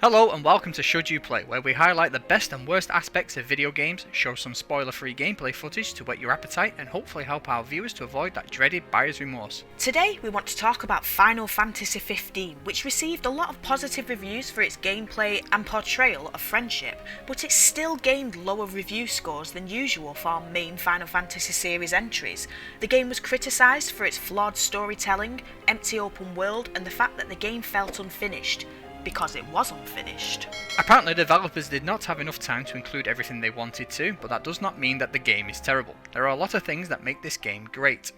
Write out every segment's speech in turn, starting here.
Hello and welcome to Should You Play, where we highlight the best and worst aspects of video games, show some spoiler-free gameplay footage to whet your appetite, and hopefully help our viewers to avoid that dreaded buyer's remorse. Today we want to talk about Final Fantasy XV, which received a lot of positive reviews for its gameplay and portrayal of friendship, but it still gained lower review scores than usual for our main Final Fantasy series entries. The game was criticised for its flawed storytelling, empty open world, and the fact that the game felt unfinished. Because it was unfinished. Apparently developers did not have enough time to include everything they wanted to, but that does not mean that the game is terrible. There are a lot of things that make this game great.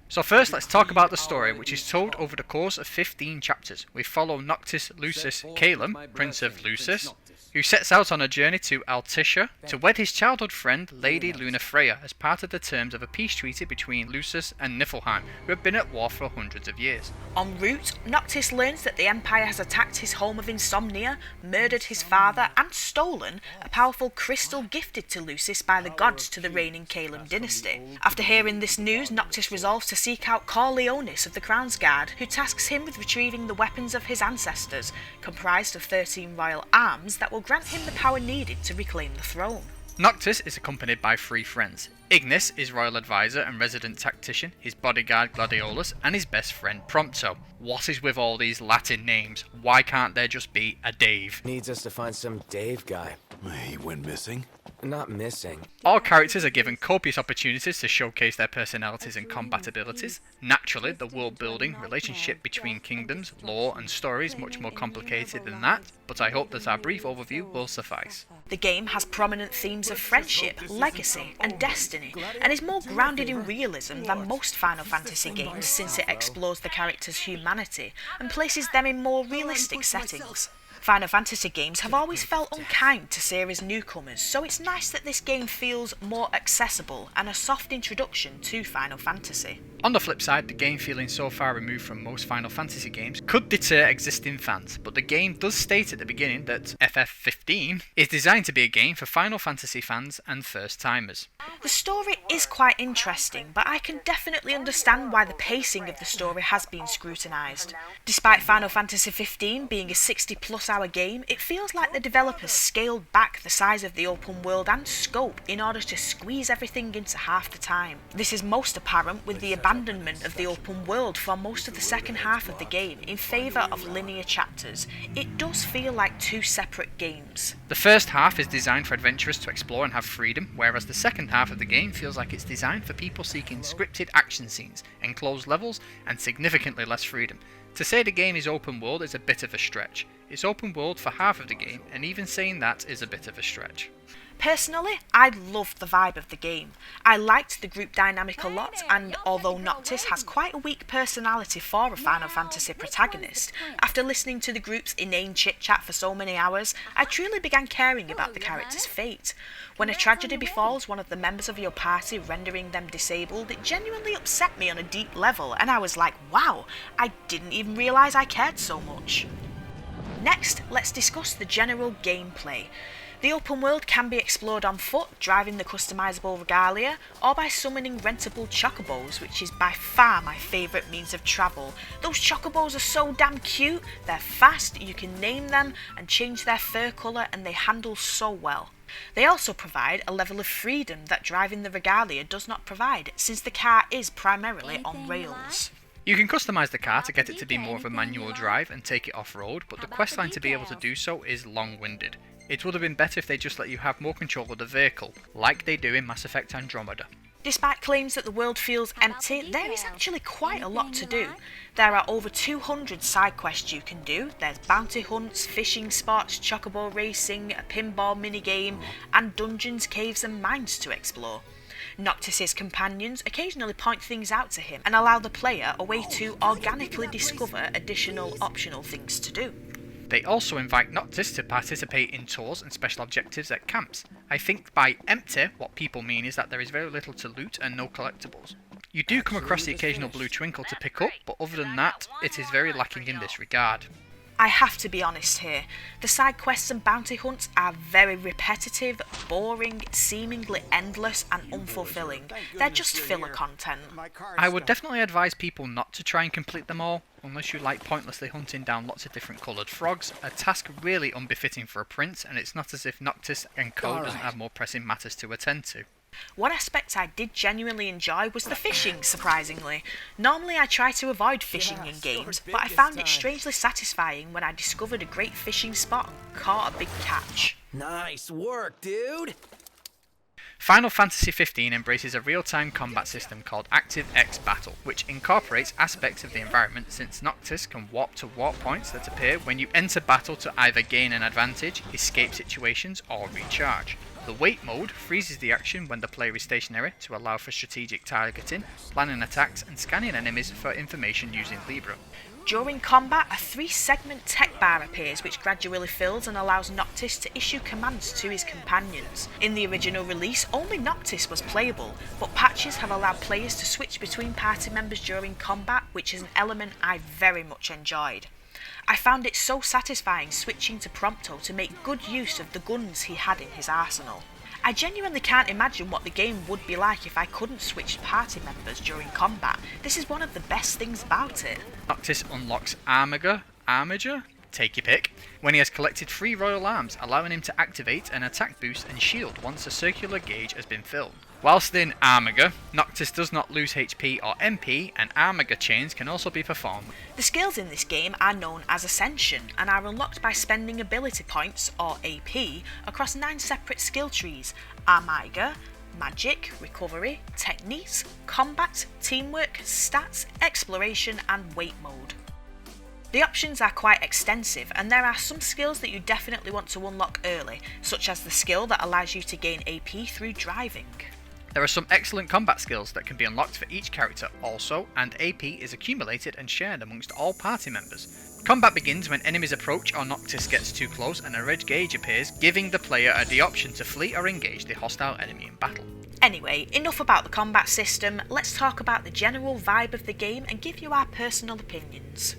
So first, let's talk about the story, which is told over the course of 15 chapters. We follow Noctis Lucis Calum, Prince of Lucis, who sets out on a journey to Altissia to wed his childhood friend Lady Lunafreya as part of the terms of a peace treaty between Lucis and Niflheim, who have been at war for hundreds of years. En route, Noctis learns that the Empire has attacked his home of Insomnia, murdered his father, and stolen a powerful crystal gifted to Lucis by the gods to the reigning Calum dynasty. After hearing this news, Noctis resolves to seek out Corleonis of the Crown's Guard, who tasks him with retrieving the weapons of his ancestors, comprised of 13 royal arms that will grant him the power needed to reclaim the throne. Noctis is accompanied by 3 friends. Ignis, his royal advisor and resident tactician, his bodyguard Gladiolus, and his best friend Prompto. What is with all these Latin names? Why can't there just be a Dave? Needs us to find some Dave guy. He went missing? Not missing. All characters are given copious opportunities to showcase their personalities and combat abilities. Naturally, the world building, relationship between kingdoms, lore and story is much more complicated than that, but I hope that our brief overview will suffice. The game has prominent themes of friendship, legacy, and destiny, and is more grounded in realism than most Final Fantasy games since it explores the characters' humanity and places them in more realistic settings. Final Fantasy games have always felt unkind to series newcomers, so it's nice that this game feels more accessible and a soft introduction to Final Fantasy. On the flip side, the game feeling so far removed from most Final Fantasy games could deter existing fans, but the game does state at the beginning that FF15 is designed to be a game for Final Fantasy fans and first-timers. The story is quite interesting, but I can definitely understand why the pacing of the story has been scrutinised. Despite Final Fantasy XV being a 60+ hour game, it feels like the developers scaled back the size of the open world and scope in order to squeeze everything into half the time. This is most apparent with the abandonment of the open world for most of the second half of the game in favour of linear chapters. It does feel like 2 separate games. The first half is designed for adventurers to explore and have freedom, whereas the second half of the game feels like it's designed for people seeking scripted action scenes, enclosed levels, and significantly less freedom. To say the game is open world is a bit of a stretch. It's open world for half of the game, and even saying that is a bit of a stretch. Personally, I loved the vibe of the game. I liked the group dynamic a lot, and although Noctis has quite a weak personality for a Final Fantasy protagonist, after listening to the group's inane chit-chat for so many hours, I truly began caring about the character's fate. When a tragedy befalls one of the members of your party, rendering them disabled, it genuinely upset me on a deep level, and I was like, wow, I didn't even realise I cared so much. Next, let's discuss the general gameplay. The open world can be explored on foot, driving the customisable regalia, or by summoning rentable chocobos, which is by far my favourite means of travel. Those chocobos are so damn cute, they're fast, you can name them and change their fur colour, and they handle so well. They also provide a level of freedom that driving the regalia does not provide, since the car is primarily on rails. You can customise the car to get it to be more of a manual drive and take it off-road, but the questline to be able to do so is long-winded. It would have been better if they just let you have more control of the vehicle, like they do in Mass Effect Andromeda. Despite claims that the world feels empty, there is actually quite a lot to do. There are over 200 side quests you can do. There's bounty hunts, fishing spots, chocobo racing, a pinball minigame, and dungeons, caves and mines to explore. Noctis' companions occasionally point things out to him and allow the player a way to organically discover additional optional things to do. They also invite Noctis to participate in tours and special objectives at camps. I think by empty, what people mean is that there is very little to loot and no collectibles. You do come across the occasional blue twinkle to pick up, but other than that, it is very lacking in this regard. I have to be honest here. The side quests and bounty hunts are very repetitive, boring, seemingly endless and unfulfilling. They're just filler content. I would definitely advise people not to try and complete them all, unless you like pointlessly hunting down lots of different coloured frogs, a task really unbefitting for a prince, and it's not as if Noctis and Co doesn't have more pressing matters to attend to. One aspect I did genuinely enjoy was the fishing, surprisingly. Normally I try to avoid fishing in games, but I found it strangely satisfying when I discovered a great fishing spot and caught a big catch. Nice work, dude! Final Fantasy XV embraces a real-time combat system called FFXV Battle, which incorporates aspects of the environment since Noctis can warp to warp points that appear when you enter battle to either gain an advantage, escape situations, or recharge. The wait mode freezes the action when the player is stationary to allow for strategic targeting, planning attacks, and scanning enemies for information using Libra. During combat, a 3-segment tech bar appears which gradually fills and allows Noctis to issue commands to his companions. In the original release, only Noctis was playable, but patches have allowed players to switch between party members during combat, which is an element I very much enjoyed. I found it so satisfying switching to Prompto to make good use of the guns he had in his arsenal. I genuinely can't imagine what the game would be like if I couldn't switch party members during combat. This is one of the best things about it. Noctis unlocks Armiger, take your pick, when he has collected 3 royal arms, allowing him to activate an attack boost and shield once a circular gauge has been filled. Whilst in Armiger, Noctis does not lose HP or MP, and Armiger chains can also be performed. The skills in this game are known as Ascension and are unlocked by spending ability points, or AP, across 9 separate skill trees: Armiger, Magic, Recovery, Techniques, Combat, Teamwork, Stats, Exploration, and Wait mode. The options are quite extensive, and there are some skills that you definitely want to unlock early, such as the skill that allows you to gain AP through driving. There are some excellent combat skills that can be unlocked for each character also, and AP is accumulated and shared amongst all party members. Combat begins when enemies approach or Noctis gets too close and a red gauge appears, giving the player the option to flee or engage the hostile enemy in battle. Anyway, enough about the combat system, let's talk about the general vibe of the game and give you our personal opinions.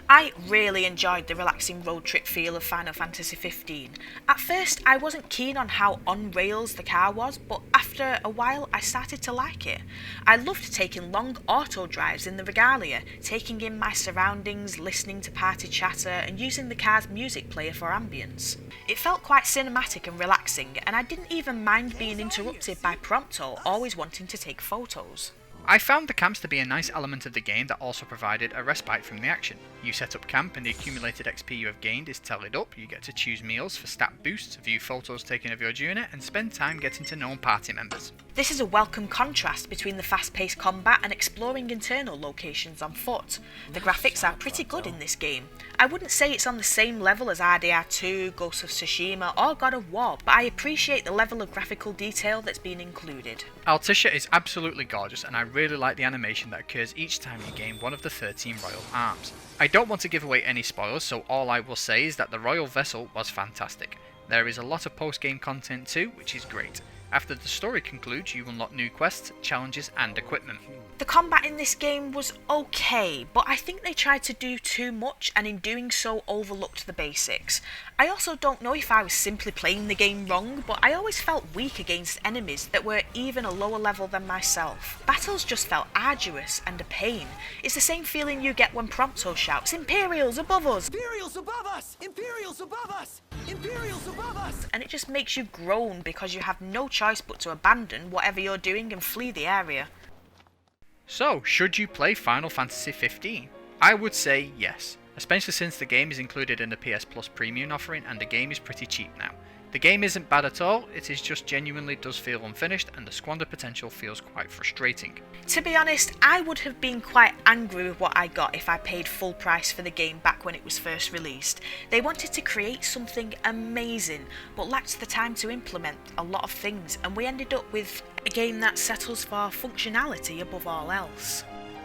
I really enjoyed the relaxing road trip feel of Final Fantasy XV. At first I wasn't keen on how on rails the car was, but after a while I started to like it. I loved taking long auto drives in the Regalia, taking in my surroundings, listening to party chatter and using the car's music player for ambience. It felt quite cinematic and relaxing, and I didn't even mind being interrupted by Prompto always wanting to take photos. I found the camps to be a nice element of the game that also provided a respite from the action. You set up camp and the accumulated XP you have gained is tallied up, you get to choose meals for stat boosts, view photos taken of your journey, and spend time getting to know party members. This is a welcome contrast between the fast-paced combat and exploring internal locations on foot. The graphics are pretty good in this game. I wouldn't say it's on the same level as RDR2, Ghost of Tsushima or God of War, but I appreciate the level of graphical detail that's been included. Altissia is absolutely gorgeous, and I really like the animation that occurs each time you gain one of the 13 royal arms. I don't want to give away any spoilers, so all I will say is that the royal vessel was fantastic. There is a lot of post-game content too, which is great. After the story concludes, you unlock new quests, challenges and equipment. The combat in this game was okay, but I think they tried to do too much and in doing so overlooked the basics. I also don't know if I was simply playing the game wrong, but I always felt weak against enemies that were even a lower level than myself. Battles just felt arduous and a pain. It's the same feeling you get when Prompto shouts, "Imperials above us! Imperials above us! Imperials above us! Imperials above us! And it just makes you groan because you have no choice but to abandon whatever you're doing and flee the area. So, should you play Final Fantasy XV? I would say yes, especially since the game is included in the PS Plus Premium offering and the game is pretty cheap now. The game isn't bad at all, it is just genuinely does feel unfinished and the squandered potential feels quite frustrating. To be honest, I would have been quite angry with what I got if I paid full price for the game back when it was first released. They wanted to create something amazing, but lacked the time to implement a lot of things, and we ended up with a game that settles for functionality above all else.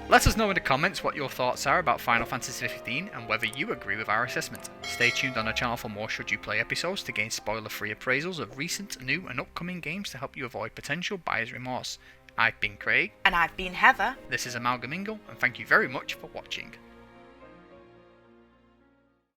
Let us know in the comments what your thoughts are about Final Fantasy XV and whether you agree with our assessment. Stay tuned on our channel for more Should You Play episodes to gain spoiler-free appraisals of recent, new and upcoming games to help you avoid potential buyer's remorse. I've been Craig. And I've been Heather. This is Amalgamingle, and thank you very much for watching.